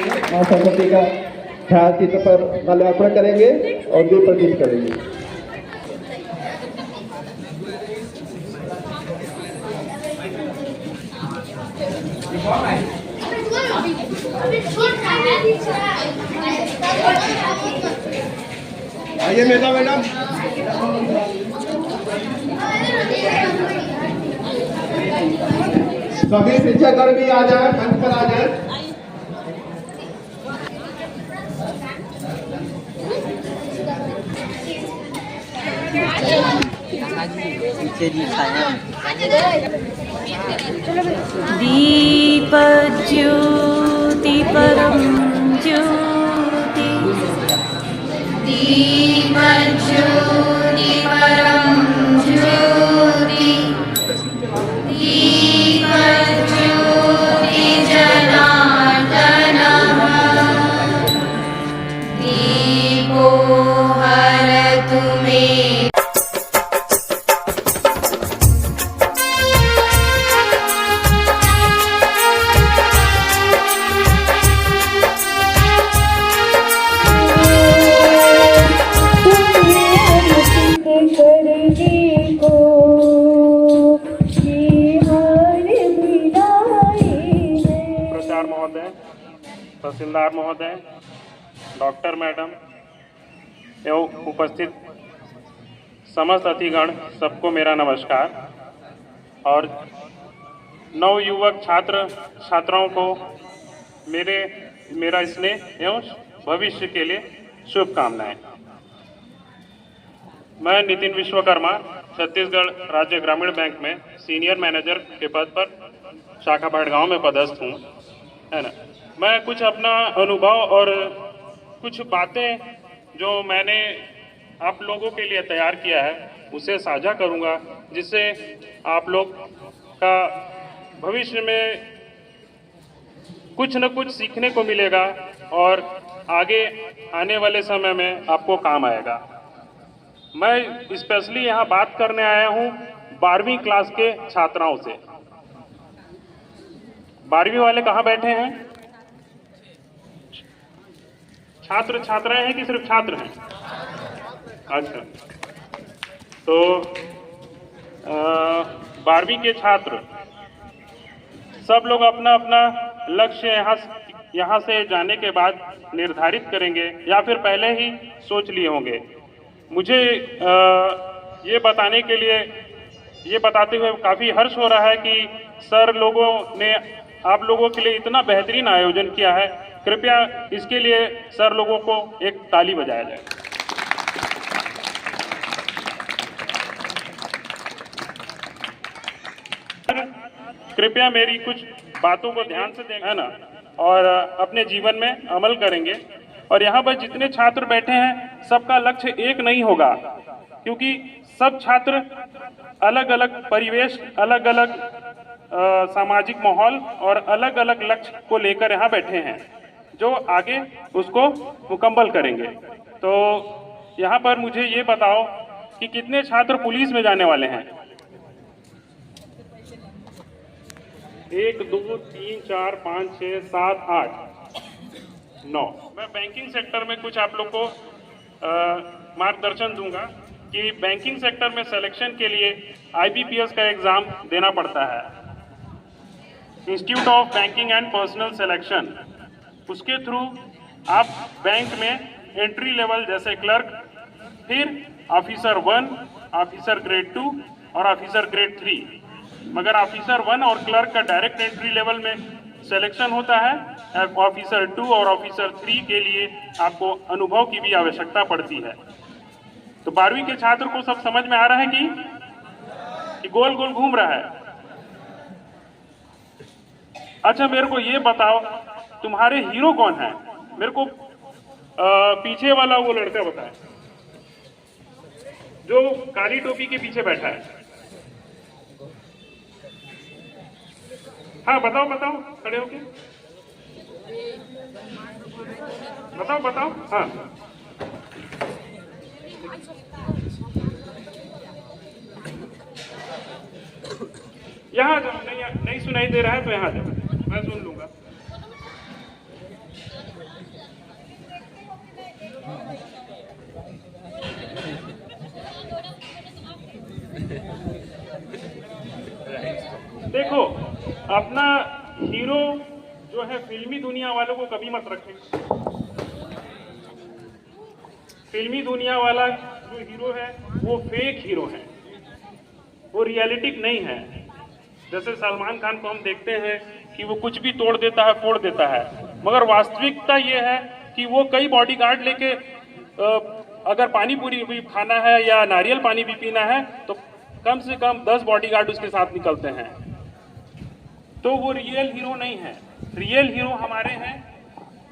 माँ सरस्वती का छाया चित्र पर माल्यार्पण करेंगे और दीप प्रज्वलित करेंगे। आइए मैडम सभी शिक्षकगण भी आ जाए, मंच पर आ जाए। दीप ज्योति परम ज्योति, दीप ज्योति परम ज्योति, दीप ज्योति जनार्दनः, दीपो हरतु मे। तहसीलदार महोदय, डॉक्टर मैडम एवं उपस्थित समस्त अतिगण, सबको मेरा नमस्कार। और नवयुवक छात्र छात्राओं को मेरा स्नेह एवं भविष्य के लिए शुभकामनाएं। मैं नितिन विश्वकर्मा छत्तीसगढ़ राज्य ग्रामीण बैंक में सीनियर मैनेजर के पद पर शाखा भटगांव में पदस्थ हूँ, है ना। मैं कुछ अपना अनुभव और कुछ बातें जो मैंने आप लोगों के लिए तैयार किया है उसे साझा करूंगा, जिससे आप लोग का भविष्य में कुछ न कुछ सीखने को मिलेगा और आगे आने वाले समय में आपको काम आएगा। मैं स्पेशली यहाँ बात करने आया हूँ 12वीं क्लास के छात्राओं से। 12वीं वाले कहाँ बैठे हैं? छात्र छात्राएं हैं कि सिर्फ छात्र हैं? अच्छा, तो 12वीं के छात्र सब लोग अपना अपना लक्ष्य यहाँ से जाने के बाद निर्धारित करेंगे या फिर पहले ही सोच लिए होंगे। मुझे ये बताते हुए काफ़ी हर्ष हो रहा है कि सर लोगों ने आप लोगों के लिए इतना बेहतरीन आयोजन किया है। कृपया इसके लिए सर लोगों को एक ताली बजाया जाए। कृपया मेरी कुछ बातों को ध्यान से देखें, है ना, और अपने जीवन में अमल करेंगे। और यहाँ पर जितने छात्र बैठे हैं सबका लक्ष्य एक नहीं होगा, क्योंकि सब छात्र अलग अलग परिवेश, अलग अलग सामाजिक माहौल और अलग अलग लक्ष्य को लेकर यहाँ बैठे हैं, जो आगे उसको मुकम्मल करेंगे। तो यहाँ पर मुझे ये बताओ कि कितने छात्र पुलिस में जाने वाले हैं? 1 2 3 4 5 6 7 8 9। मैं बैंकिंग सेक्टर में कुछ आप लोग को मार्गदर्शन दूंगा कि बैंकिंग सेक्टर में सिलेक्शन के लिए IBPS का एग्जाम देना पड़ता है, institute of banking and personal selection. उसके थ्रू आप बैंक में एंट्री लेवल जैसे क्लर्क, फिर ऑफिसर 1, ऑफिसर ग्रेड 2 और ऑफिसर ग्रेड 3। मगर ऑफिसर 1 और क्लर्क का डायरेक्ट एंट्री लेवल में सिलेक्शन होता है। ऑफिसर 2 और ऑफिसर 3 के लिए आपको अनुभव की भी आवश्यकता पड़ती है। तो 12वीं के छात्र को सब समझ में आ रहा है कि गोल गोल घूम रहा है? अच्छा, मेरे को ये बताओ तुम्हारे हीरो कौन है? मेरे को पीछे वाला वो लड़का बताए जो काली टोपी के पीछे बैठा है। हाँ बताओ बताओ, खड़े होके बताओ। हाँ यहाँ जाओ, नहीं सुनाई दे रहा है तो यहाँ जाओ, मैं सुन लूंगा। अपना हीरो जो है फिल्मी दुनिया वालों को कभी मत रखें। फिल्मी दुनिया वाला जो हीरो है वो फेक हीरो है, वो रियलिटिक नहीं है। जैसे सलमान खान को हम देखते हैं कि वो कुछ भी तोड़ देता है, फोड़ देता है, मगर वास्तविकता ये है कि वो कई बॉडीगार्ड लेके अगर पानी पूरी भी खाना है या नारियल पानी भी पीना है तो कम से कम 10 बॉडीगार्ड उसके साथ निकलते हैं। तो वो रियल हीरो नहीं है। रियल हीरो हमारे हैं,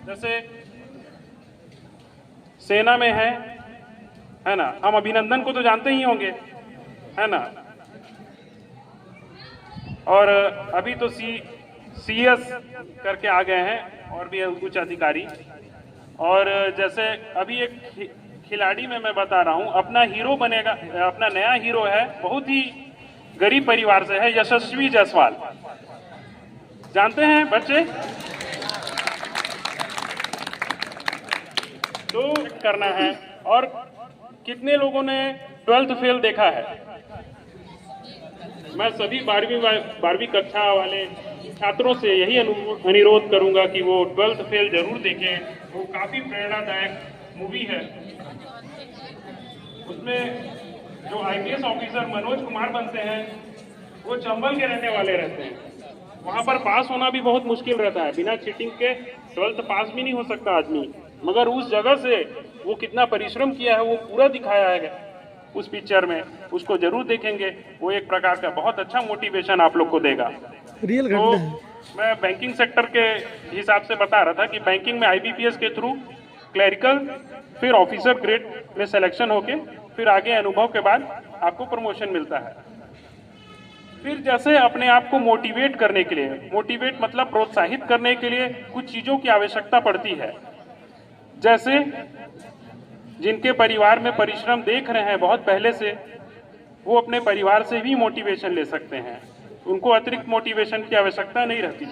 जैसे सेना में है ना, हम अभिनंदन को तो जानते ही होंगे, है ना। और अभी तो CS करके आ गए हैं और भी कुछ अधिकारी। और जैसे अभी एक खिलाड़ी में मैं बता रहा हूं, अपना हीरो बनेगा, अपना नया हीरो है, बहुत ही गरीब परिवार से है, यशस्वी जायसवाल, जानते हैं बच्चे। तो करना है। और कितने लोगों ने 12th फेल देखा है? मैं सभी 12वीं कक्षा वाले छात्रों से यही अनुरोध करूंगा कि वो 12th फेल जरूर देखें। वो काफी प्रेरणादायक मूवी है। उसमें जो IPS ऑफिसर मनोज कुमार बनते हैं वो चंबल के रहने वाले रहते हैं। वहां पर पास होना भी बहुत मुश्किल रहता है, बिना चीटिंग के 12th पास भी नहीं हो सकता आदमी। मगर उस जगह से वो कितना परिश्रम किया है वो पूरा दिखाया है उस पिक्चर में। उसको जरूर देखेंगे, वो एक प्रकार का बहुत अच्छा मोटिवेशन आप लोग को देगा। रियल तो मैं बैंकिंग सेक्टर के हिसाब से बता रहा था कि बैंकिंग में IBPS के थ्रू क्लरिकल, फिर ऑफिसर ग्रेड में सिलेक्शन होके फिर आगे अनुभव के बाद आपको प्रमोशन मिलता है। फिर जैसे अपने आप को मोटिवेट करने के लिए, मोटिवेट मतलब प्रोत्साहित करने के लिए कुछ चीज़ों की आवश्यकता पड़ती है। जैसे जिनके परिवार में परिश्रम देख रहे हैं बहुत पहले से, वो अपने परिवार से भी मोटिवेशन ले सकते हैं, उनको अतिरिक्त मोटिवेशन की आवश्यकता नहीं रहती।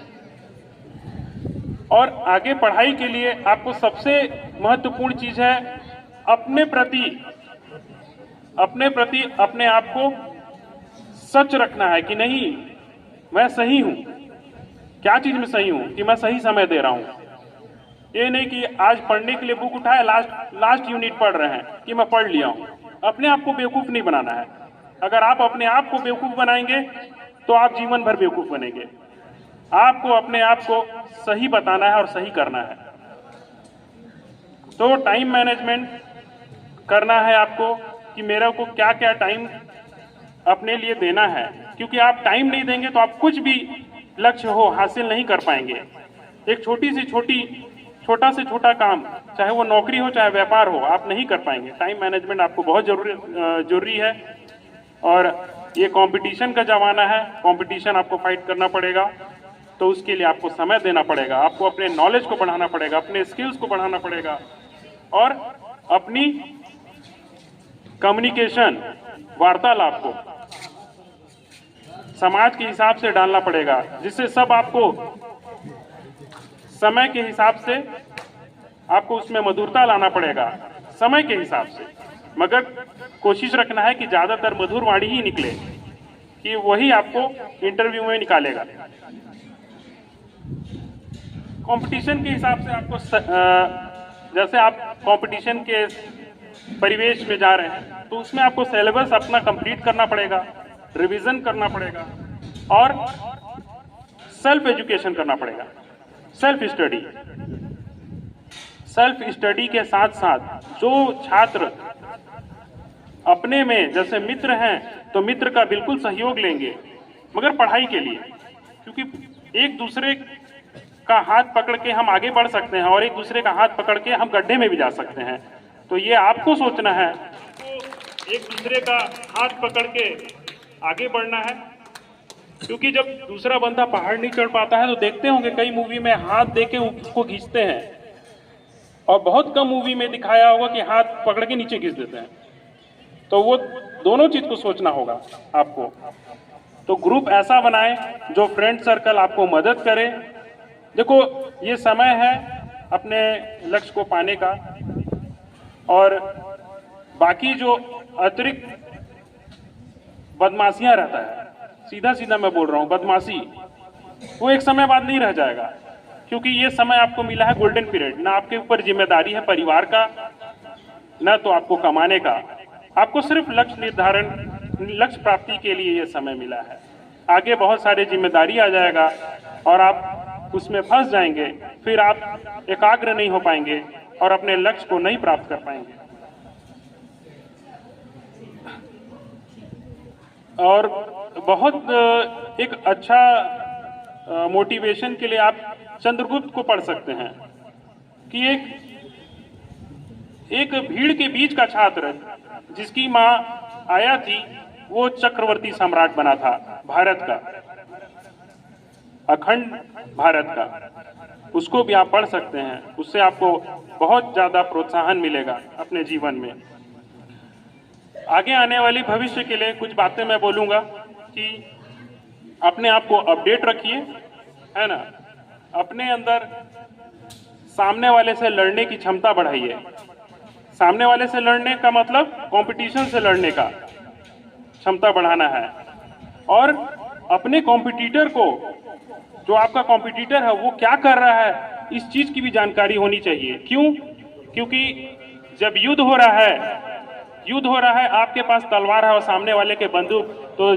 और आगे पढ़ाई के लिए आपको सबसे महत्वपूर्ण चीज है अपने प्रति अपने आप को सच रखना है कि नहीं मैं सही हूं। क्या चीज में सही हूं? कि मैं सही समय दे रहा हूं। ये नहीं कि आज पढ़ने के लिए बुक उठाए, लास्ट यूनिट पढ़ रहे हैं कि मैं पढ़ लिया हूं। अपने आप को बेवकूफ नहीं बनाना है। अगर आप अपने आप को बेवकूफ बनाएंगे तो आप जीवन भर बेवकूफ बनेंगे। आपको अपने आप को सही बताना है और सही करना है। तो टाइम मैनेजमेंट करना है आपको कि मेरे को क्या क्या टाइम अपने लिए देना है, क्योंकि आप टाइम नहीं देंगे तो आप कुछ भी लक्ष्य हो हासिल नहीं कर पाएंगे। एक छोटा से छोटा काम, चाहे वो नौकरी हो चाहे व्यापार हो, आप नहीं कर पाएंगे। टाइम मैनेजमेंट आपको बहुत जरूरी है। और ये कंपटीशन का जमाना है, कंपटीशन आपको फाइट करना पड़ेगा। तो उसके लिए आपको समय देना पड़ेगा, आपको अपने नॉलेज को बढ़ाना पड़ेगा, अपने स्किल्स को बढ़ाना पड़ेगा और अपनी कम्युनिकेशन, वार्तालाप को समाज के हिसाब से डालना पड़ेगा, जिससे सब आपको समय के हिसाब से आपको उसमें मधुरता लाना पड़ेगा, समय के हिसाब से। मगर कोशिश रखना है कि ज्यादातर मधुर वाणी ही निकले, कि वही आपको इंटरव्यू में निकालेगा। कंपटीशन के हिसाब से आपको जैसे आप कंपटीशन के परिवेश में जा रहे हैं तो उसमें आपको सिलेबस अपना कंप्लीट करना पड़ेगा, रिवीजन करना पड़ेगा और सेल्फ एजुकेशन करना पड़ेगा। सेल्फ स्टडी के साथ साथ जो छात्र अपने में जैसे मित्र हैं तो मित्र का बिल्कुल सहयोग लेंगे, मगर पढ़ाई के लिए, क्योंकि एक दूसरे का हाथ पकड़ के हम आगे बढ़ सकते हैं और एक दूसरे का हाथ पकड़ के हम गड्ढे में भी जा सकते हैं। तो ये आपको सोचना है, तो एक दूसरे का हाथ पकड़ के आगे बढ़ना है। क्योंकि जब दूसरा बंदा पहाड़ नहीं चढ़ पाता है तो देखते होंगे कई मूवी में हाथ दे के उसको खींचते हैं, और बहुत कम मूवी में दिखाया होगा कि हाथ पकड़ के नीचे खींच देते हैं। तो वो दोनों चीज को सोचना होगा आपको। तो ग्रुप ऐसा बनाएं जो फ्रेंड सर्कल आपको मदद करे। देखो ये समय है अपने लक्ष्य को पाने का, और बाकी जो अतिरिक्त बदमाशियां रहता है, सीधा सीधा मैं बोल रहा हूं, बदमाशी वो एक समय बाद नहीं रह जाएगा, क्योंकि ये समय आपको मिला है गोल्डन पीरियड। ना आपके ऊपर जिम्मेदारी है परिवार का, ना तो आपको कमाने का, आपको सिर्फ लक्ष्य निर्धारण, लक्ष्य प्राप्ति के लिए ये समय मिला है। आगे बहुत सारी जिम्मेदारी आ जाएगा और आप उसमें फंस जाएंगे, फिर आप एकाग्र नहीं हो पाएंगे और अपने लक्ष्य को नहीं प्राप्त कर पाएंगे। और बहुत एक अच्छा मोटिवेशन के लिए आप चंद्रगुप्त को पढ़ सकते हैं कि एक भीड़ के बीच का छात्र जिसकी माँ आया थी, वो चक्रवर्ती सम्राट बना था भारत का, अखंड भारत का। उसको भी आप पढ़ सकते हैं, उससे आपको बहुत ज्यादा प्रोत्साहन मिलेगा अपने जीवन में। आगे आने वाली भविष्य के लिए कुछ बातें मैं बोलूंगा कि अपने आप को अपडेट रखिए, है ना। अपने अंदर सामने वाले से लड़ने की क्षमता बढ़ाइए। सामने वाले से लड़ने का मतलब कंपटीशन से लड़ने का क्षमता बढ़ाना है। और अपने कॉम्पिटिटर को, जो आपका कॉम्पिटिटर है वो क्या कर रहा है, इस चीज की भी जानकारी होनी चाहिए। क्यों? क्योंकि जब युद्ध हो रहा है, आपके पास तलवार है और सामने वाले के बंदूक, तो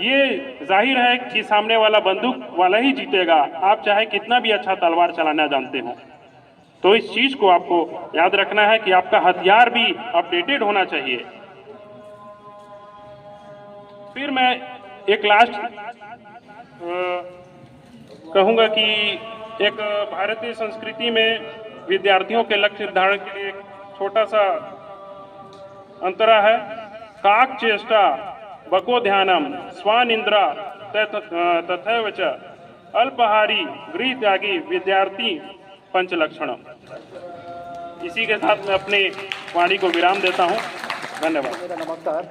ये जाहिर है कि सामने वाला बंदूक वाला ही जीतेगा, आप चाहे कितना भी अच्छा तलवार चलाना जानते हो। तो इस चीज को आपको याद रखना है कि आपका हथियार भी अपडेटेड होना चाहिए। फिर मैं एक लास्ट कहूंगा कि एक भारतीय संस्कृति में विद्यार्थियों के लक्ष्य निर्धारण के लिए एक छोटा सा अंतरा है। काक चेष्टा बको ध्यानम स्वानिंद्रा तथैव च अल्पहारी गृह त्यागी विद्यार्थी पंचलक्षणम। इसी के साथ मैं अपनी वाणी को विराम देता हूं। धन्यवाद। मेरा नमस्कार।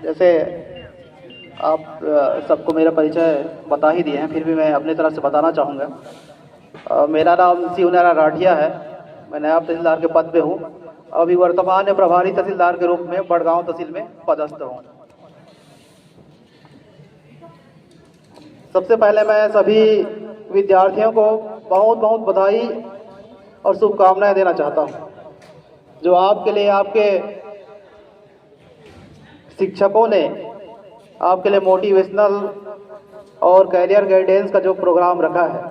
जैसे आप सबको मेरा परिचय बता ही दिए हैं, फिर भी मैं अपनी तरफ से बताना चाहूँगा। मेरा नाम शिवनारायण राठिया है। मैं नायब तहसीलदार के पद पे हूँ। अभी वर्तमान में प्रभारी तहसीलदार के रूप में बड़गांव तहसील में पदस्थ हूँ। सबसे पहले मैं सभी विद्यार्थियों को बहुत बहुत बधाई और शुभकामनाएं देना चाहता हूँ, जो आपके लिए आपके शिक्षकों ने आपके लिए मोटिवेशनल और कैरियर गाइडेंस का जो प्रोग्राम रखा है,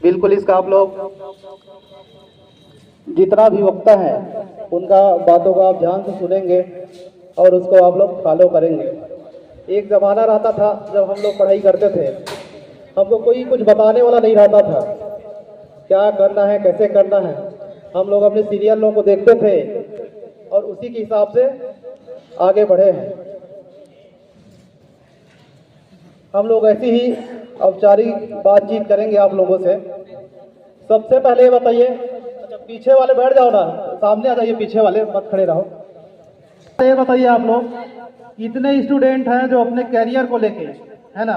बिल्कुल इसका आप लोग जितना भी वक्ता है उनका बातों को आप ध्यान से सुनेंगे और उसको आप लोग फॉलो करेंगे। एक ज़माना रहता था जब हम लोग पढ़ाई करते थे, हमको कोई कुछ बताने वाला नहीं रहता था, क्या करना है कैसे करना है। हम लोग अपने सीनियरों को देखते थे और उसी के हिसाब से आगे बढ़े हैं। हम लोग ऐसी ही औपचारिक बातचीत करेंगे आप लोगों से। सबसे पहले ये बताइए, अच्छा पीछे वाले बैठ जाओ ना, सामने आ जाइए, पीछे वाले मत खड़े रहो। ये बताइए आप लोग कितने स्टूडेंट हैं जो अपने कैरियर को लेके, है ना,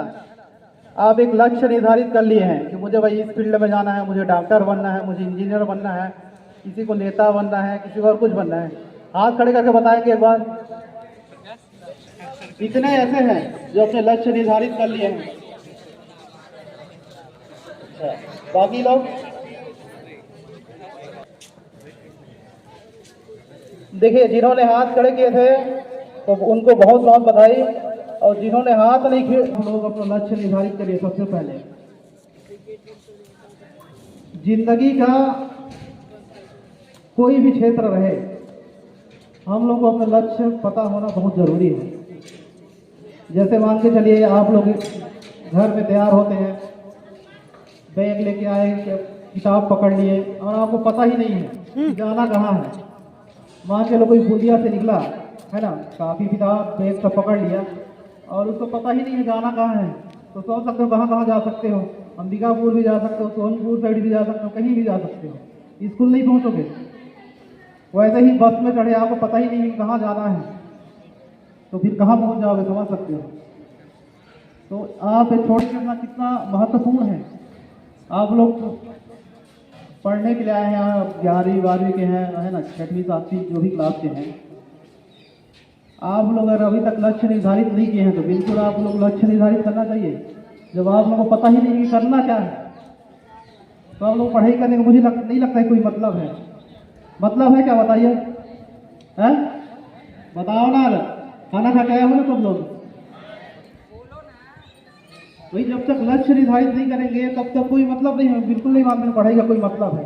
आप एक लक्ष्य निर्धारित कर लिए हैं कि मुझे भाई इस फील्ड में जाना है, मुझे डॉक्टर बनना है, मुझे इंजीनियर बनना है, किसी को नेता बनना है, किसी को और कुछ बनना है। हाथ खड़े करके बताएंगे एक बार। कितने ऐसे हैं जो अपने लक्ष्य निर्धारित कर लिए हैं? अच्छा, बाकी लोग देखिए, जिन्होंने हाथ खड़े किए थे तो उनको बहुत बहुत बधाई, और जिन्होंने हाथ नहीं किए, हम लोग अपना लक्ष्य निर्धारित करिए। सबसे पहले जिंदगी का कोई भी क्षेत्र रहे, हम लोग को अपना लक्ष्य पता होना बहुत जरूरी है। जैसे मान के चलिए आप लोग घर में तैयार होते हैं, बैग लेके आए, किताब पकड़ लिए और आपको पता ही नहीं है कि जाना कहाँ है। मान के लो कोई बूंदिया से निकला, है ना, काफ़ी किताब बैग सब पकड़ लिया और उसको पता ही नहीं है जाना कहाँ है, तो सोच सकते हो कहाँ कहाँ जा सकते हो। अंबिकापुर भी जा सकते हो, सोनपुर साइड भी जा सकते हो, कहीं भी जा सकते हो, स्कूल नहीं पहुँचोगे। वैसे ही बस में चढ़े, आपको पता ही नहीं है कहाँ जाना है, तो फिर कहाँ पहुँच जाओगे, समझ सकते हो। तो आप छोड़ करना कितना महत्वपूर्ण है। आप लोग पढ़ने के लिए आए हैं, 11वीं 12वीं के हैं, है ना, 6वीं 7वीं जो भी क्लास के हैं, आप लोग अगर अभी तक लक्ष्य निर्धारित नहीं किए हैं तो बिल्कुल आप लोग लक्ष्य निर्धारित करना चाहिए। जब आप लोगों को पता ही नहीं कि करना क्या है तो आप लोग पढ़ाई करने का मुझे नहीं लगता है कोई मतलब है। मतलब है क्या बताइए? हैं? बताओ ना, खाना खा के आए हो ना तुम लोग? वही जब तक लक्ष्य निर्धारित नहीं करेंगे तब तक कोई मतलब नहीं है। बिल्कुल नहीं मानते पढ़ाई का कोई मतलब है।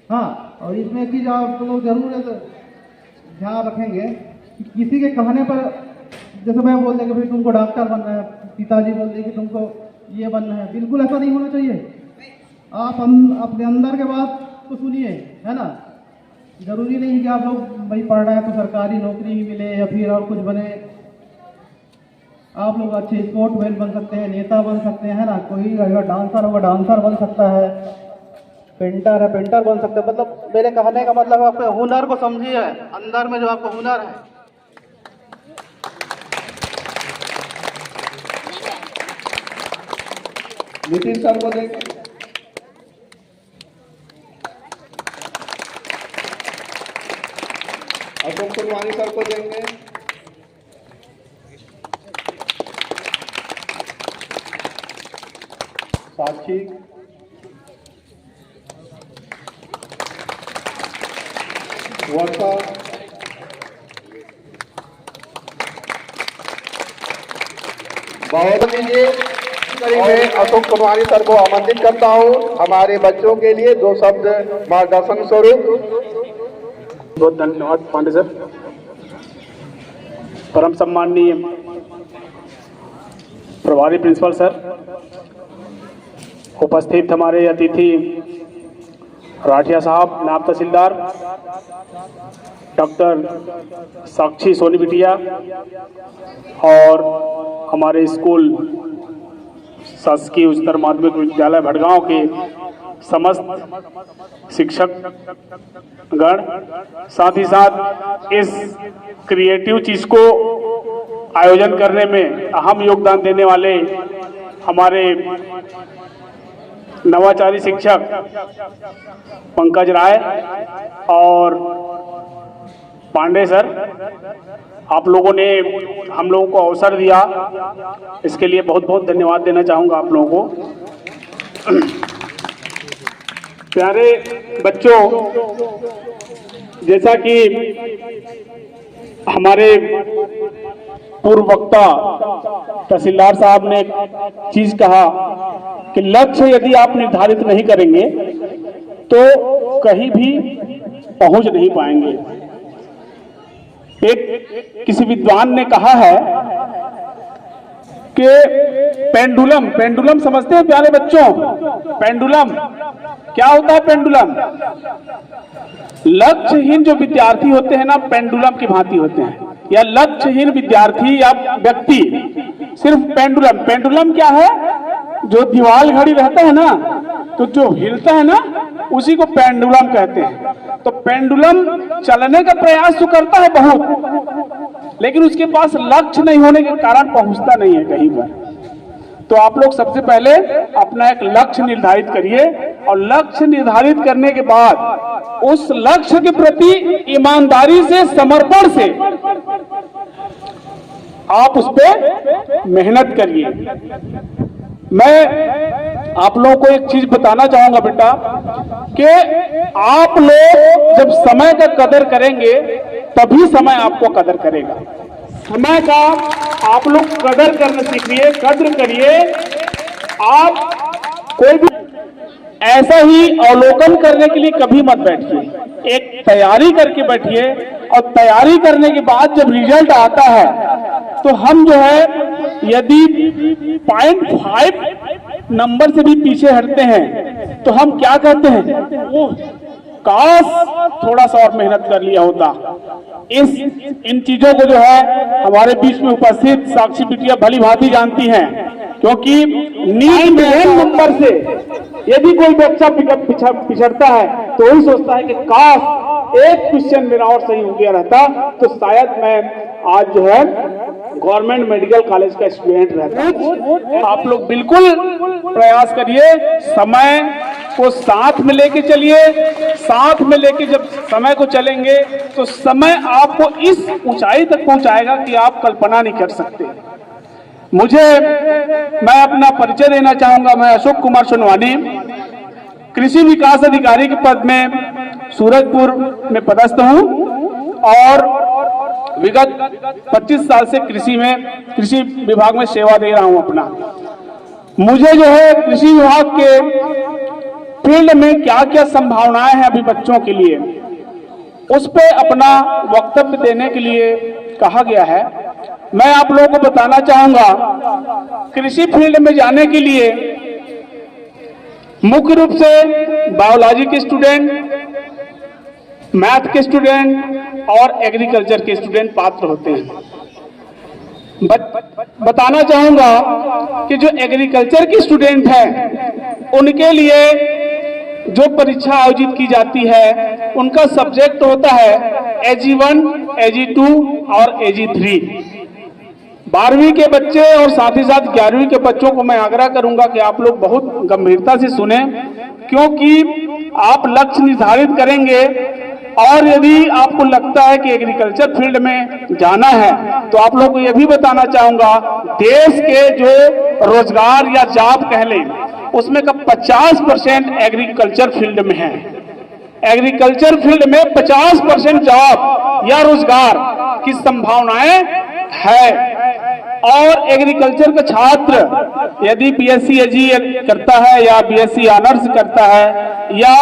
हाँ, और इसमें एक चीज आप लोग जरूर ध्यान रखेंगे कि किसी के कहने पर, जैसे मैं बोल दें कि भाई तुमको डॉक्टर बनना है, पिताजी बोल दें कि तुमको ये बनना है, बिल्कुल ऐसा नहीं होना चाहिए। आप अपने अंदर के बात तो सुनिए, है ना। जरूरी नहीं है कि आप लोग भाई पढ़ रहे हैं तो सरकारी नौकरी ही मिले या फिर और कुछ बने। आप लोग अच्छे स्पोर्टमैन बन सकते हैं, नेता बन सकते हैं, है ना। कोई अगर डांसर होगा डांसर बन सकता है, पेंटर है पेंटर बन सकते हैं। मतलब मेरे कहने का मतलब आपके हुनर को समझिए, अंदर में जो आपका हुनर है। नितिन सर को देंगे। अशोक कुलवानी सर को देंगे। साक्षी, वर्षा, बहुत दीजिए। अशोक कुलवानी सर को आमंत्रित करता हूं हमारे बच्चों के लिए 2 शब्द मार्गदर्शन स्वरूप। बहुत धन्यवाद पांडे सर। परम सम्माननीय प्रभारी प्रिंसिपल सर, उपस्थित हमारे अतिथि राठिया साहब, नायब तहसीलदार डॉक्टर साक्षी सोनी बिटिया और हमारे स्कूल शासकीय उच्चतर माध्यमिक विद्यालय भटगांव के समस्त शिक्षक गण, साथ ही साथ इस क्रिएटिव चीज को आयोजन करने में अहम योगदान देने वाले हमारे नवाचारी शिक्षक पंकज राय और पांडे सर, आप लोगों ने हम लोगों को अवसर दिया, इसके लिए बहुत बहुत धन्यवाद देना चाहूँगा आप लोगों को। प्यारे बच्चों, जैसा कि हमारे पूर्व वक्ता तहसीलदार साहब ने एक चीज कहा कि लक्ष्य यदि आप निर्धारित नहीं करेंगे तो कहीं भी पहुंच नहीं पाएंगे। एक किसी विद्वान ने कहा है कि पेंडुलम समझते हैं प्यारे बच्चों? पेंडुलम क्या होता है? पेंडुलम, लक्ष्यहीन जो विद्यार्थी होते हैं ना, पेंडुलम की भांति होते हैं। या लक्ष्यहीन विद्यार्थी या व्यक्ति सिर्फ पेंडुलम क्या है? जो दीवाल घड़ी रहता है ना, तो जो हिलता है ना, उसी को पेंडुलम कहते हैं। तो पेंडुलम चलने का प्रयास तो करता है बहुत, लेकिन उसके पास लक्ष्य नहीं होने के कारण पहुंचता नहीं है कहीं पर। तो आप लोग सबसे पहले अपना एक लक्ष्य निर्धारित करिए और लक्ष्य निर्धारित करने के बाद उस लक्ष्य के प्रति ईमानदारी से, समर्पण से आप उस पर मेहनत करिए। मैं आप लोगों को एक चीज बताना चाहूंगा बेटा कि आप लोग जब समय का कदर करेंगे तभी समय आपको कदर करेगा। समय का आप लोग कदर करना सीखिए, कद्र करिए। आप कोई भी ऐसा ही अवलोकन करने के लिए कभी मत बैठिए, एक तैयारी करके बैठिए और तैयारी करने के बाद जब रिजल्ट आता है तो हम जो है यदि 0.5 नंबर से भी पीछे हटते हैं तो हम क्या कहते हैं? ओह, काश थोड़ा सा और मेहनत कर लिया होता। इन चीजों को जो है हमारे बीच में उपस्थित साक्षी बिटिया भली भांति जानती हैं, क्योंकि नीट में नंबर से यदि कोई बच्चा पिछड़ता है तो वही सोचता है कि काश एक क्वेश्चन मेरा और सही हो गया रहता तो शायद मैं आज जो है गवर्नमेंट मेडिकल कॉलेज का स्टूडेंट रहता। आप लोग बिल्कुल प्रयास करिए, समय को साथ में लेके चलिए। साथ में लेके जब समय को चलेंगे तो समय आपको इस ऊंचाई तक पहुंचाएगा कि आप कल्पना नहीं कर सकते। मैं अपना परिचय देना चाहूंगा। मैं अशोक कुमार सोनवानी, कृषि विकास अधिकारी के पद में सूरजपुर में पदस्थ हूं और विगत 25 साल से कृषि विभाग में सेवा दे रहा हूं अपना। मुझे जो है कृषि विभाग के फील्ड में क्या क्या संभावनाएं हैं अभी बच्चों के लिए, उस पे अपना वक्तव्य देने के लिए कहा गया है। मैं आप लोगों को बताना चाहूंगा, कृषि फील्ड में जाने के लिए मुख्य रूप से बायोलॉजी के स्टूडेंट, मैथ के स्टूडेंट और एग्रीकल्चर के स्टूडेंट पात्र होते हैं। बताना चाहूंगा कि जो एग्रीकल्चर के स्टूडेंट हैं उनके लिए जो परीक्षा आयोजित की जाती है उनका सब्जेक्ट होता है AG1, AG2 और AG3। 12वीं के बच्चे और साथ ही साथ 11वीं के बच्चों को मैं आग्रह करूंगा कि आप लोग बहुत गंभीरता से सुने, क्योंकि आप लक्ष्य निर्धारित करेंगे और यदि आपको लगता है कि एग्रीकल्चर फील्ड में जाना है तो आप लोगों को यह भी बताना चाहूंगा, देश के जो रोजगार या जॉब कह लें उसमें का 50% एग्रीकल्चर फील्ड में है। एग्रीकल्चर फील्ड में 50% जॉब या रोजगार की संभावनाएं है। और एग्रीकल्चर का छात्र यदि BSc AG करता है या BSc ऑनर्स करता है या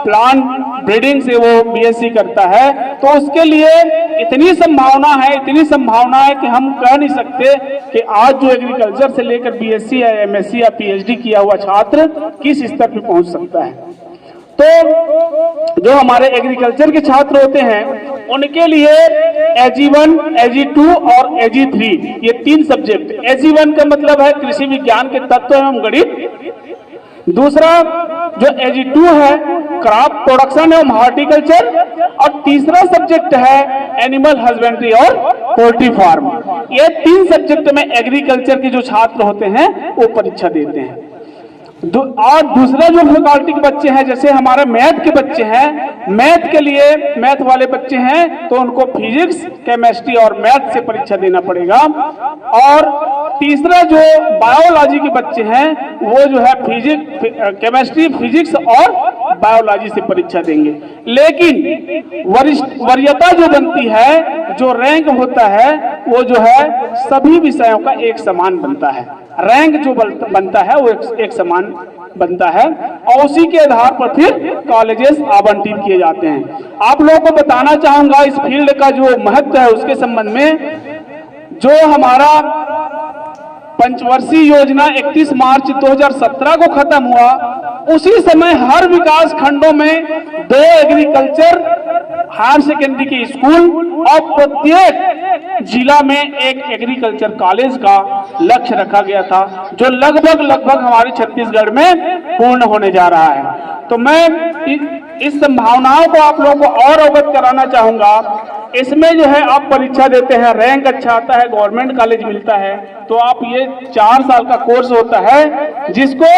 प्लांट ब्रीडिंग से वो BSc करता है तो उसके लिए इतनी संभावना है कि हम कह नहीं सकते कि आज जो एग्रीकल्चर से लेकर BSc या MSc या PhD किया हुआ छात्र किस स्तर पर पहुंच सकता है। तो जो हमारे एग्रीकल्चर के छात्र होते हैं उनके लिए AG1, AG2 और AG3 ये 3 सब्जेक्ट। AG1 का मतलब है कृषि विज्ञान के तत्व एवं गणित। दूसरा जो AG2 है क्रॉप प्रोडक्शन एवं हॉर्टिकल्चर और तीसरा सब्जेक्ट है एनिमल हस्बेंड्री और पोल्ट्री फार्म। ये 3 सब्जेक्ट में एग्रीकल्चर के जो छात्र होते हैं वो परीक्षा देते हैं। और दूसरा जो फैकल्टी के बच्चे हैं, जैसे हमारे मैथ के बच्चे हैं, मैथ के लिए मैथ वाले बच्चे हैं तो उनको फिजिक्स, केमिस्ट्री और मैथ से परीक्षा देना पड़ेगा। और तीसरा जो बायोलॉजी के बच्चे हैं वो जो है केमिस्ट्री, फिजिक्स और बायोलॉजी से परीक्षा देंगे। लेकिन वरीयता जो बनती है, जो रैंक होता है वो जो है सभी विषयों का एक समान बनता है। रैंक जो बनता है वो एक समान बनता है और उसी के आधार पर फिर कॉलेजेस आवंटित किए जाते हैं। आप लोगों को बताना चाहूंगा इस फील्ड का जो महत्व है उसके संबंध में। जो हमारा पंचवर्षीय योजना 31 मार्च 2017 को खत्म हुआ, उसी समय हर विकास खंडों में 2 एग्रीकल्चर हायर सेकेंडरी के स्कूल और प्रत्येक जिला में एक एग्रीकल्चर कॉलेज का लक्ष्य रखा गया था, जो लगभग हमारे छत्तीसगढ़ में पूर्ण होने जा रहा है। तो मैं इस संभावनाओं को आप लोगों को और अवगत कराना चाहूंगा। इसमें जो है आप परीक्षा देते हैं, रैंक अच्छा आता है, गवर्नमेंट कॉलेज मिलता है, तो आप ये 4 साल का कोर्स होता है जिसको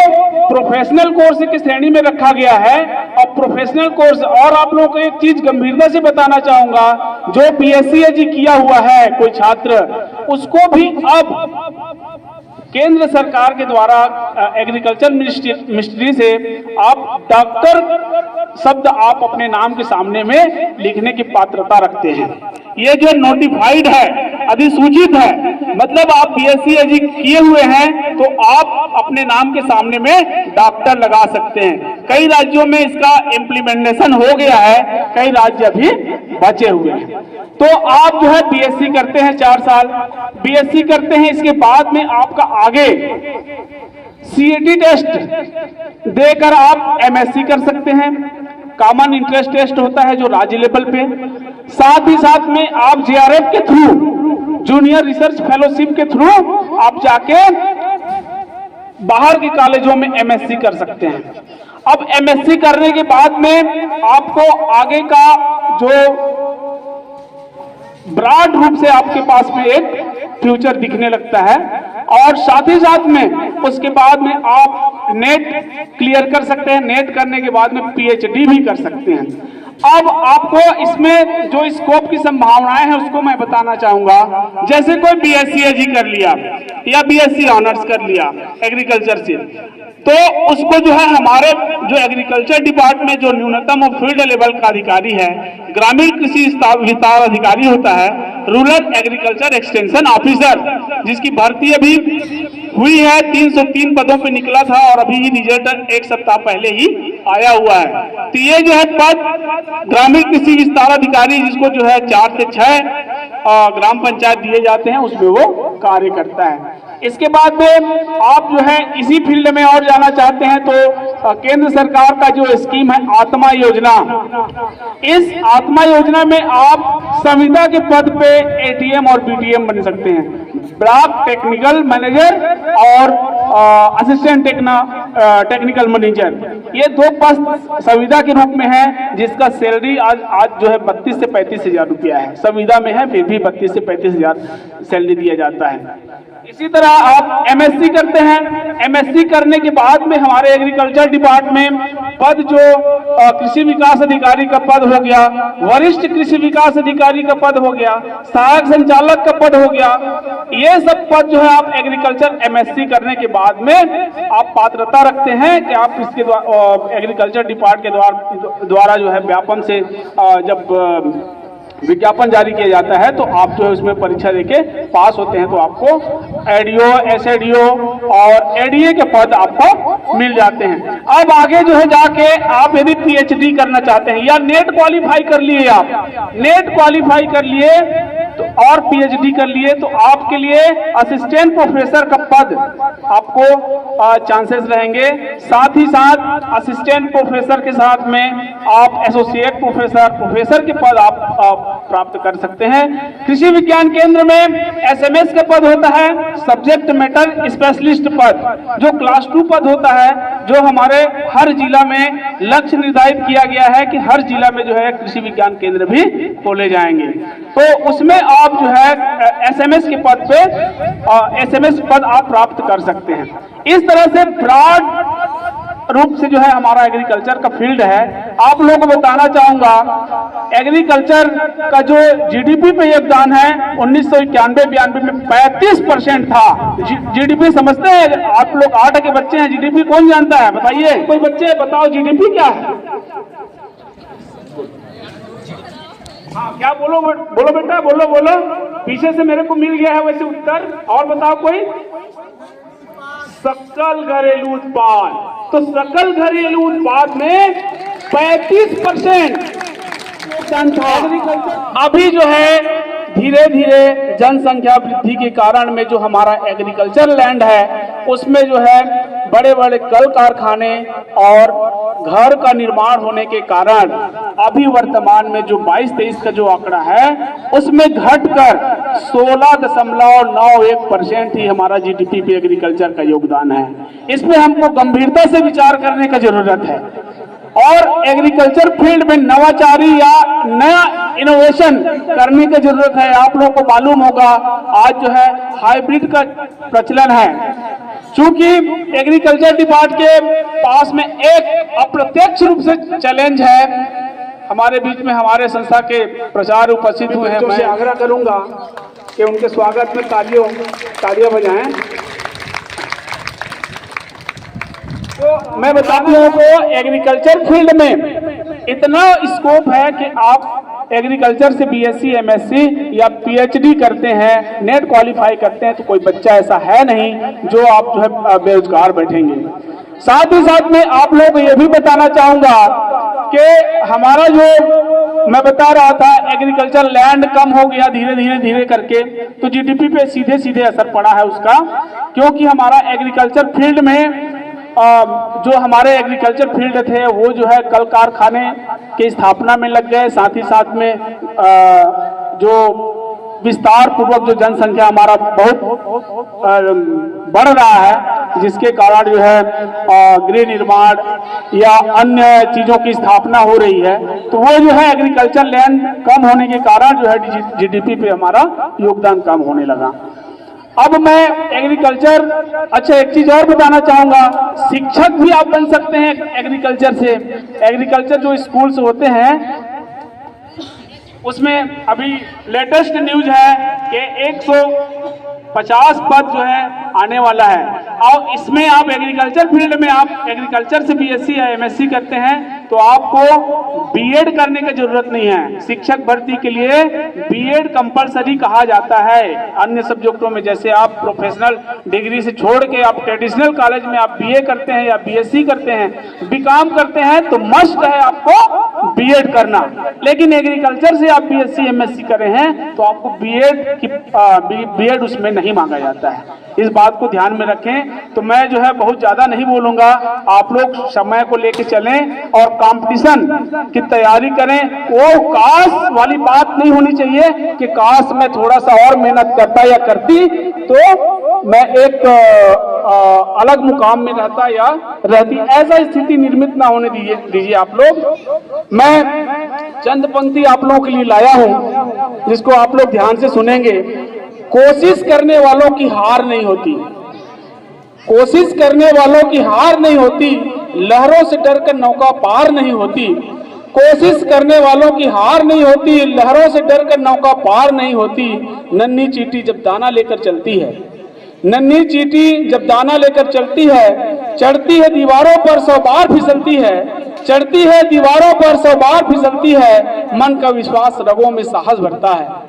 प्रोफेशनल कोर्स की श्रेणी में रखा गया है। और प्रोफेशनल कोर्स, और आप लोगों को एक चीज गंभीरता से बताना चाहूंगा, जो BSc AG किया हुआ है कोई छात्र, उसको भी अब केंद्र सरकार के द्वारा एग्रीकल्चर मिनिस्ट्री से आप डॉक्टर शब्द आप अपने नाम के सामने में लिखने की पात्रता रखते हैं। ये जो नोटिफाइड है, अधिसूचित है, मतलब आप BSc AG किए हुए हैं तो आप अपने नाम के सामने में डॉक्टर लगा सकते हैं। कई राज्यों में इसका इम्प्लीमेंटेशन हो गया है, कई राज्य अभी बचे हुए हैं। तो आप जो है BSc करते हैं 4 साल, BSc करते हैं, इसके बाद में आपका आगे CET टेस्ट देकर आप MSc कर सकते हैं। कॉमन इंटरेस्ट टेस्ट होता है जो राज्य लेवल पे, साथ ही साथ में आप JRF के थ्रू, जूनियर रिसर्च फेलोशिप के थ्रू आप जाके बाहर के कॉलेजों में MSc कर सकते हैं। अब MSc करने के बाद में आपको आगे का जो ब्रॉड रूप से आपके पास में एक फ्यूचर दिखने लगता है। और साथ ही साथ में उसके बाद में आप नेट क्लियर कर सकते हैं। नेट करने के बाद में PhD भी कर सकते हैं। अब आपको इसमें जो स्कोप की संभावनाएं हैं उसको मैं बताना चाहूंगा। जैसे कोई BSc AG कर लिया या BSc ऑनर्स कर लिया एग्रीकल्चर से, तो उसको जो है हमारे जो एग्रीकल्चर डिपार्टमेंट जो न्यूनतम और फील्ड लेवल का अधिकारी है, ग्रामीण कृषि विस्तार अधिकारी होता है, रूरल एग्रीकल्चर एक्सटेंशन ऑफिसर, जिसकी भर्ती अभी हुई है, 303 पदों पे निकला था और अभी ही रिजल्ट एक सप्ताह पहले ही आया हुआ है। तो ये जो है पद ग्रामीण कृषि विस्तार अधिकारी, जिसको जो है 4 से 6 ग्राम पंचायत दिए जाते हैं, उसमें वो कार्य करता है। इसके बाद में आप जो है इसी फील्ड में और जाना चाहते हैं तो केंद्र सरकार का जो स्कीम है आत्मा योजना, इस आत्मा योजना में आप संविदा के पद पे ATM और BTM बन सकते हैं, ब्लॉक टेक्निकल मैनेजर और असिस्टेंट टेक्निकल मैनेजर। ये 2 पद संविदा के रूप में है, जिसका सैलरी आज जो है 32 से 35 हजार रुपया है। संविदा में है, फिर भी 32 से 35 हजार सैलरी दिया जाता है। इसी तरह आप MSc करते हैं। MSc करने के बाद में हमारे एग्रीकल्चर डिपार्टमेंट पद जो कृषि विकास अधिकारी का पद हो गया, वरिष्ठ कृषि विकास अधिकारी का पद हो गया, सहायक संचालक का पद हो गया, ये सब पद जो है आप एग्रीकल्चर MSc करने के बाद में आप पात्रता रखते हैं कि आप इसके एग्रीकल्चर डिपार्टमेंट के द्वारा जो है व्यापम से जब विज्ञापन जारी किया जाता है तो आप जो है उसमें परीक्षा देके पास होते हैं तो आपको ADO, SADO और ADA के पद आपको मिल जाते हैं। अब आगे जो है जाके आप यदि PhD करना चाहते हैं या नेट क्वालिफाई कर लिए, आप नेट क्वालिफाई कर लिए तो और PhD कर लिए, तो आपके लिए असिस्टेंट प्रोफेसर का पद आपको चांसेस रहेंगे। साथ ही साथ असिस्टेंट प्रोफेसर के साथ में आप एसोसिएट प्रोफेसर के पद आप प्राप्त कर सकते हैं। कृषि विज्ञान केंद्र में SMS का पद होता है, सब्जेक्ट मैटर स्पेशलिस्ट पद, जो क्लास 2 पद होता है, जो हमारे हर जिला में लक्ष्य निर्धारित किया गया है कि हर जिला में जो है कृषि विज्ञान केंद्र भी खोले जाएंगे। तो उसमें आप जो है SMS के पद पे SMS पद आप प्राप्त कर सकते हैं। इस तरह से ब्रॉड रूप से जो है हमारा एग्रीकल्चर का फील्ड है। आप लोगों को बताना चाहूंगा, एग्रीकल्चर का जो GDP पे योगदान है 1991-92 में 35% था। GDP समझते हैं आप लोग? 8 के बच्चे हैं, GDP कौन जानता है? बताइए, कोई बच्चे बताओ GDP क्या है? हाँ, क्या बोलो बेटा, बोलो। पीछे से मेरे को मिल गया है वैसे उत्तर। और बताओ कोई? सकल घरेलू उत्पाद। तो सकल घरेलू उत्पाद में 35% अभी जो है धीरे धीरे जनसंख्या वृद्धि के कारण में जो हमारा एग्रीकल्चर लैंड है उसमें जो है बड़े बड़े कल कारखाने और घर का निर्माण होने के कारण अभी वर्तमान में जो 22-23 का जो आंकड़ा है उसमें घटकर 16.91% ही हमारा GDP पे एग्रीकल्चर का योगदान है। इसमें हमको गंभीरता से विचार करने का जरूरत है और एग्रीकल्चर फील्ड में नवाचारी या नया इनोवेशन करने की जरूरत है। आप लोगों को मालूम होगा आज जो है हाइब्रिड का प्रचलन है। चूंकि एग्रीकल्चर डिपार्टमेंट के पास में एक अप्रत्यक्ष रूप से चैलेंज है। हमारे बीच में हमारे संस्था के प्रचार उपस्थित हुए हैं। मैं आग्रह करूंगा कि उनके स्वागत में तालियां बजाएं। तो मैं बताता हूं को एग्रीकल्चर फील्ड में इतना स्कोप है कि आप एग्रीकल्चर से BSc, MSc या PhD करते हैं, नेट क्वालिफाई करते हैं, तो कोई बच्चा ऐसा है नहीं जो आप जो है बेरोजगार बैठेंगे। साथ ही साथ में आप लोगों को यह भी बताना चाहूंगा कि हमारा जो मैं बता रहा था एग्रीकल्चर लैंड कम हो गया धीरे करके, तो GDP पे सीधे असर पड़ा है उसका, क्योंकि हमारा एग्रीकल्चर फील्ड में जो हमारे एग्रीकल्चर फील्ड थे वो जो है कल कारखाने की स्थापना में लग गए। साथ ही साथ में जो विस्तार पूर्वक जो जनसंख्या हमारा बहुत बढ़ रहा है, जिसके कारण जो है गृह निर्माण या अन्य चीजों की स्थापना हो रही है, तो वो जो है एग्रीकल्चर लैंड कम होने के कारण जो है GDP पे हमारा योगदान कम होने लगा। अब मैं एग्रीकल्चर, अच्छा एक चीज और बताना चाहूंगा, शिक्षक भी आप बन सकते हैं एग्रीकल्चर से। एग्रीकल्चर जो स्कूल्स होते हैं उसमें अभी लेटेस्ट न्यूज है कि 150 पद जो है आने वाला है, और इसमें आप एग्रीकल्चर फील्ड में आप एग्रीकल्चर से बीएससी या एमएससी करते हैं तो आपको बीएड करने की जरूरत नहीं है। शिक्षक भर्ती के लिए बीएड कंपलसरी कहा जाता है। अन्य सब्जेक्टों में जैसे आप प्रोफेशनल डिग्री से छोड़ के आप ट्रेडिशनल कॉलेज में आप बीए करते हैं या बीएससी करते हैं, बीकॉम करते हैं तो मस्ट है आपको बीएड करना। लेकिन एग्रीकल्चर से आप बीएससी एमएससी कर रहे हैं तो आपको बीएड उसमें नहीं मांगा जाता है। इस बात को ध्यान में रखें। तो मैं जो है बहुत ज्यादा नहीं बोलूंगा, आप लोग समय को लेके चलें और कंपटीशन की तैयारी करें। वो काश वाली बात नहीं होनी चाहिए कि काश मैं थोड़ा सा और मेहनत करता या करती तो मैं एक अलग मुकाम में रहता या रहती, ऐसा स्थिति निर्मित ना होने दीजिए आप लोग। मैं चंद पंक्ति आप लोगों के लिए लाया हूं जिसको आप लोग ध्यान से सुनेंगे। कोशिश करने वालों की हार नहीं होती, कोशिश करने वालों की हार नहीं होती, लहरों से डरकर नौका पार नहीं होती। कोशिश करने वालों की हार नहीं होती, लहरों से डरकर नौका पार नहीं होती। नन्ही चींटी जब दाना लेकर चलती है, नन्ही चींटी जब दाना लेकर चलती है, चढ़ती है दीवारों पर 100 बार फिसलती है, चढ़ती है दीवारों पर 100 बार फिसलती है। मन का विश्वास रगों में साहस भरता है,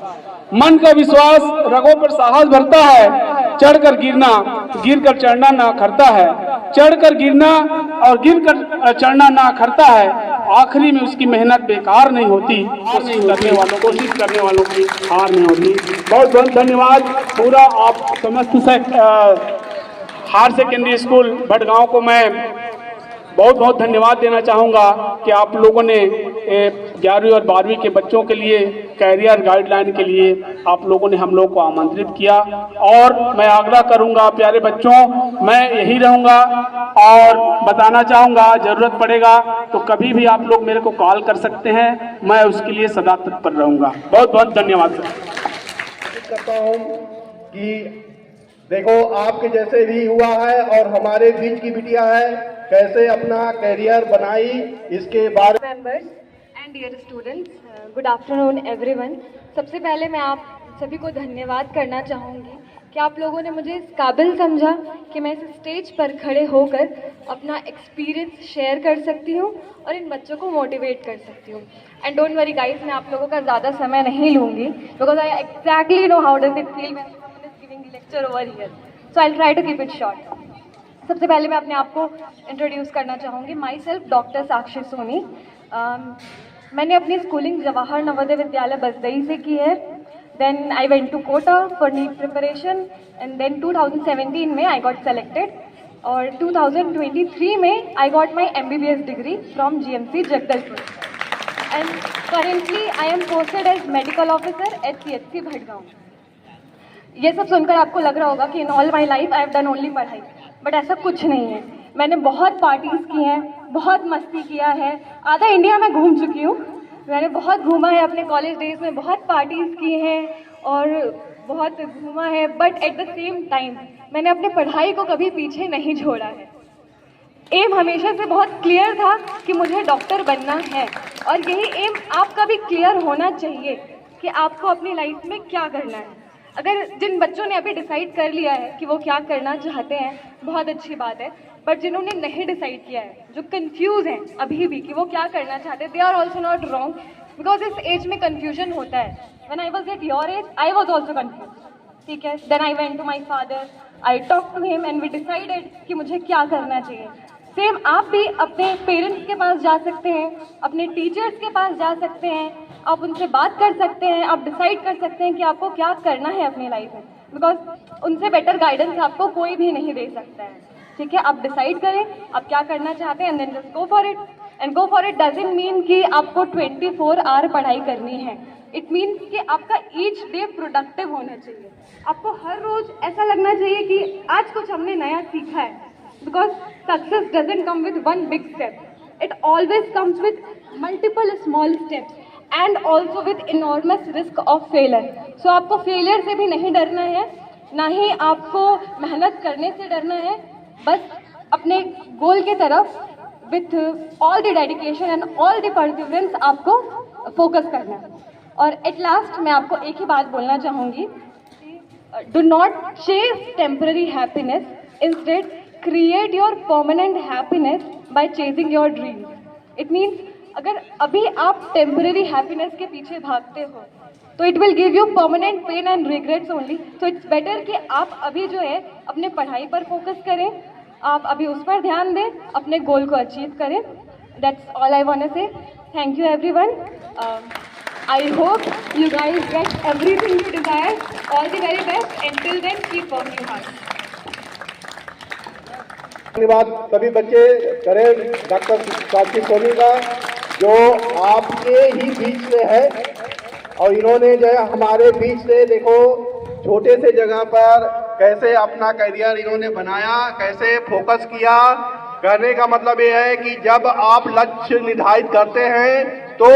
मन का विश्वास रगों पर साहस भरता है। चढ़कर गिरना, गिरकर चढ़ना ना खरता है, चढ़कर गिरना और गिरकर चढ़ना ना खरता है। आखिरी में उसकी मेहनत बेकार नहीं होती, कोशिश करने वालों की हार नहीं होती। बहुत बहुत धन्यवाद। पूरा आप समस्त हायर सेकेंडरी स्कूल भटगांव को मैं बहुत बहुत धन्यवाद देना चाहूँगा कि आप लोगों ने 11वीं और 12वीं के बच्चों के लिए कैरियर गाइडलाइन के लिए आप लोगों ने हम लोग को आमंत्रित किया। और मैं आग्रह करूँगा प्यारे बच्चों, मैं यही रहूँगा और बताना चाहूँगा ज़रूरत पड़ेगा तो कभी भी आप लोग मेरे को कॉल कर सकते हैं, मैं उसके लिए सदा तत्पर रहूँगा। बहुत बहुत धन्यवाद करता हूँ कि देखो आपके जैसे भी हुआ है और हमारे बीच की बिटिया है, कैसे अपना करियर बनाई इसके बारे में। Members and dear students, good afternoon everyone. सबसे पहले मैं आप सभी को धन्यवाद करना चाहूँगी कि आप लोगों ने मुझे इस काबिल समझा कि मैं इस स्टेज पर खड़े होकर अपना एक्सपीरियंस शेयर कर सकती हूँ और इन बच्चों को मोटिवेट कर सकती हूँ। एंड डोंट वरी गाइस, मैं आप लोगों का ज़्यादा समय नहीं लूँगी because I exactly know how does it feel when someone is giving the lecture over here, so I will try to keep it short. सबसे पहले मैं अपने आप को इंट्रोड्यूस करना चाहूँगी। Myself doctor Sakshi Soni. मैंने अपनी स्कूलिंग जवाहर नवोदय विद्यालय बसदई से की है। Then I went to Kota for NEET preparation and then 2017 में आई गॉट सेलेक्टेड और 2023 में I got my MBBS degree from GMC Jagdalpur and currently I am posted as medical officer at CHC Bhatgaon. ये सब सुनकर आपको लग रहा होगा कि in all my life I have done only पढ़ाई, बट ऐसा कुछ नहीं है। मैंने बहुत पार्टीज़ की हैं, बहुत मस्ती किया है, आधा इंडिया में घूम चुकी हूँ। मैंने बहुत घूमा है अपने कॉलेज डेज में, बहुत पार्टीज़ की हैं और बहुत घूमा है, but at the same time मैंने अपने पढ़ाई को कभी पीछे नहीं छोड़ा है। एम हमेशा से बहुत क्लियर था कि मुझे डॉक्टर बनना है और यही एम आपका भी क्लियर होना चाहिए कि आपको अपनी लाइफ में क्या करना है। अगर जिन बच्चों ने अभी डिसाइड कर लिया है कि वो क्या करना चाहते हैं, बहुत अच्छी बात है, बट जिन्होंने नहीं डिसाइड किया है, जो कंफ्यूज हैं अभी भी कि वो क्या करना चाहते हैं, they are also not wrong because इस एज में कन्फ्यूजन होता है। When I was at your age I was also confuse, ठीक है। Then I went to my father, I talk to him and we decided कि मुझे क्या करना चाहिए। सेम आप भी अपने पेरेंट्स के पास जा सकते हैं, अपने टीचर्स के पास जा सकते हैं, आप उनसे बात कर सकते हैं, आप डिसाइड कर सकते हैं कि आपको क्या करना है अपनी लाइफ में, बिकॉज उनसे बेटर गाइडेंस आपको कोई भी नहीं दे सकता है, ठीक है। आप डिसाइड करें आप क्या करना चाहते हैं and then just go for it. And go for it doesn't mean कि आपको 24 आवर पढ़ाई करनी है, इट मीन्स कि आपका ईच डे प्रोडक्टिव होना चाहिए। आपको हर रोज ऐसा लगना चाहिए कि आज कुछ हमने नया सीखा है, because success doesn't come with one big step, it always comes with multiple small steps and also with enormous risk of failure. So आपको फेलियर से भी नहीं डरना है, ना ही आपको मेहनत करने से डरना है, बस अपने गोल की तरफ with all the dedication and all the perseverance आपको फोकस करना है। और एट लास्ट मैं आपको एक ही बात बोलना चाहूँगी, do not chase temporary happiness, instead create your permanent happiness by chasing your dreams. It means अगर अभी आप टेम्पररी हैप्पीनेस के पीछे भागते हो तो it will give you permanent pain and regrets only. So it's better कि आप अभी जो है अपने पढ़ाई पर फोकस करें, आप अभी उस पर ध्यान दें, अपने गोल को अचीव करें। That's all I want to say. Thank you everyone. I hope you guys get everything you desire. All the very best and till then keep working hard. धन्यवाद सभी बच्चे करें डॉक्टर साक्षी सोनी का, जो आपके ही बीच में है और इन्होंने जो है हमारे बीच से देखो छोटे से जगह पर कैसे अपना करियर इन्होंने बनाया, कैसे फोकस किया। कहने का मतलब ये है कि जब आप लक्ष्य निर्धारित करते हैं तो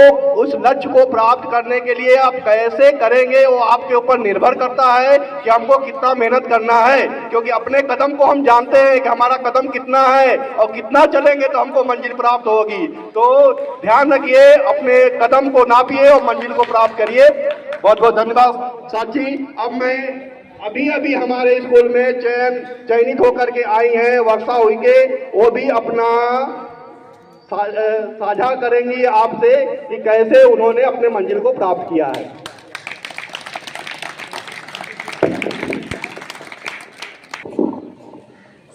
उस लक्ष्य को प्राप्त करने के लिए आप कैसे करेंगे वो आपके ऊपर निर्भर करता है कि हमको कितना मेहनत करना है, क्योंकि अपने कदम को हम जानते हैं कि हमारा कदम कितना है और कितना चलेंगे तो हमको मंजिल प्राप्त होगी। तो ध्यान रखिए, अपने कदम को नापिए और मंजिल को प्राप्त करिए। बहुत बहुत धन्यवाद साक्षी। अब मैं अभी हमारे स्कूल में चयनित होकर के आई हैं वर्षा हुई के, वो भी अपना साझा करेंगी आपसे कि कैसे उन्होंने अपने मंजिल को प्राप्त किया है।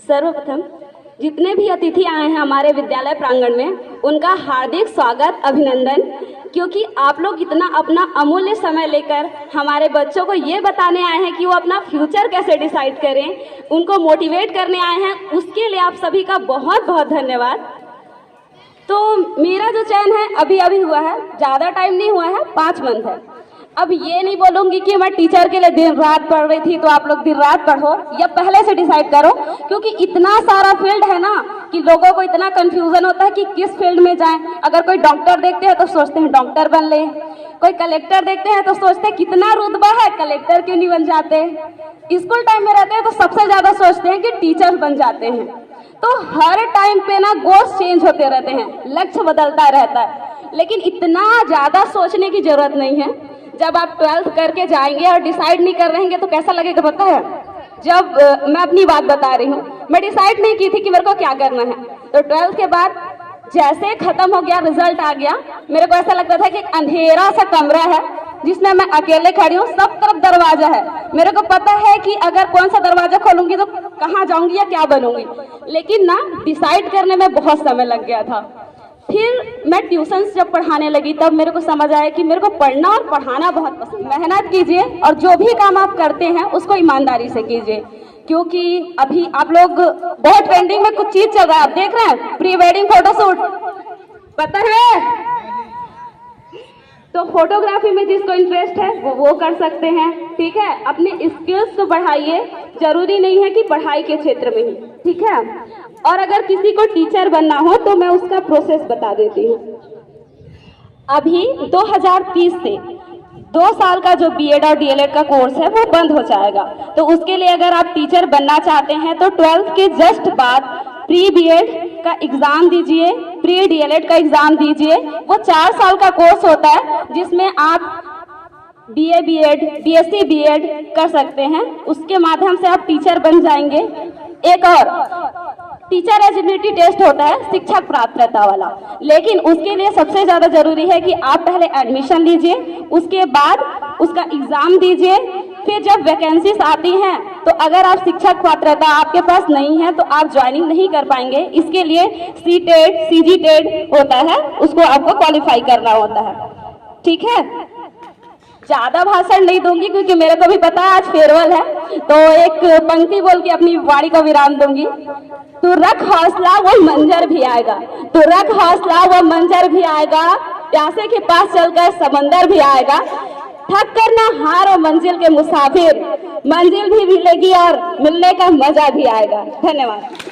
सर्वप्रथम जितने भी अतिथि आए हैं हमारे विद्यालय प्रांगण में, उनका हार्दिक स्वागत, अभिनंदन, क्योंकि आप लोग इतना अपना अमूल्य समय लेकर हमारे बच्चों को ये बताने आए हैं कि वो अपना फ्यूचर कैसे डिसाइड करें, उनको मोटिवेट करने आए हैं। उसके लिए आप सभी का बहुत बहुत धन्यवाद। तो मेरा जो चयन है अभी हुआ है, ज़्यादा टाइम नहीं हुआ है, 5 मंथ है। अब ये नहीं बोलूँगी कि मैं टीचर के लिए दिन रात पढ़ रही थी तो आप लोग दिन रात पढ़ो, या पहले से डिसाइड करो, क्योंकि इतना सारा फील्ड है ना कि लोगों को इतना कंफ्यूजन होता है कि किस फील्ड में जाएं। अगर कोई डॉक्टर देखते हैं तो सोचते हैं डॉक्टर बन ले, कोई कलेक्टर देखते हैं तो सोचते हैं कितना रुतबा है, कलेक्टर क्यों नहीं बन जाते। स्कूल टाइम में रहते हैं तो सबसे ज़्यादा सोचते हैं कि टीचर बन जाते हैं। तो हर टाइम पे ना गोल्स चेंज होते रहते हैं, लक्ष्य बदलता रहता है, लेकिन इतना ज़्यादा सोचने की जरूरत नहीं है। जब आप 12th करके जाएंगे और डिसाइड नहीं कर रहेंगे तो कैसा लगेगा पता है। जब मैं अपनी बात बता रही हूँ, मैं डिसाइड नहीं की थी कि मेरे को क्या करना है, तो 12th के बाद जैसे खत्म हो गया, रिजल्ट आ गया, मेरे को ऐसा लगता था कि एक अंधेरा सा कमरा है जिसमें मैं अकेले खड़ी हूँ, सब तरफ दरवाजा है। मेरे को पता है कि अगर कौन सा दरवाजा खोलूंगी तो कहाँ जाऊंगी या क्या बनूंगी, लेकिन ना डिसाइड करने में बहुत समय लग गया था। फिर मैं ट्यूशन्स जब पढ़ाने लगी तब मेरे को समझ आया कि मेरे को पढ़ना और पढ़ाना बहुत पसंद। मेहनत कीजिए और जो भी काम आप करते हैं उसको ईमानदारी से कीजिए, क्योंकि अभी आप लोग बहुत ट्रेंडिंग में कुछ चीज चल रहा है, आप देख रहे हैं, प्री वेडिंग फोटोशूट, पता है। तो फोटोग्राफी में जिसको इंटरेस्ट है वो कर सकते हैं, ठीक है। अपने स्किल्स को बढ़ाइए, जरूरी नहीं है कि पढ़ाई के क्षेत्र में ही, ठीक है। और अगर किसी को टीचर बनना हो तो मैं उसका प्रोसेस बता देती हूँ। अभी 2030 से 2 साल का जो बीएड और डीएलएड का कोर्स है वो बंद हो जाएगा, तो उसके लिए अगर आप टीचर बनना चाहते हैं तो 12th के जस्ट बाद प्री बीएड का एग्जाम दीजिए, प्री डीएलएड का एग्जाम दीजिए। वो 4 साल का कोर्स होता है जिसमें आप बीए बीएड, बीएससी बीएड कर सकते हैं, उसके माध्यम से आप टीचर बन जाएंगे। एक और टीचर एलिजिबिलिटी टेस्ट होता है शिक्षक पात्रता वाला, लेकिन उसके लिए सबसे ज़्यादा जरूरी है कि आप पहले एडमिशन लीजिए, उसके बाद उसका एग्ज़ाम दीजिए। फिर जब वैकेंसीज आती हैं तो अगर आप शिक्षक पात्रता आपके पास नहीं है तो आप ज्वाइनिंग नहीं कर पाएंगे। इसके लिए सीटेट, सीजीटेट होता है, उसको आपको क्वालिफाई करना होता है, ठीक है। ज़्यादा भाषण नहीं दूंगी क्योंकि मेरे को भी पता है आज फेयरवेल है, तो एक पंक्ति बोल के अपनी वाणी को विराम दूंगी। तू रख हौसला वो मंजर भी आएगा, तू रख हौसला वो मंजर भी आएगा, प्यासे के पास चलकर समंदर भी आएगा। थक कर ना हारो मंजिल के मुसाफिर, मंजिल भी मिलेगी और मिलने का मजा भी आएगा। धन्यवाद।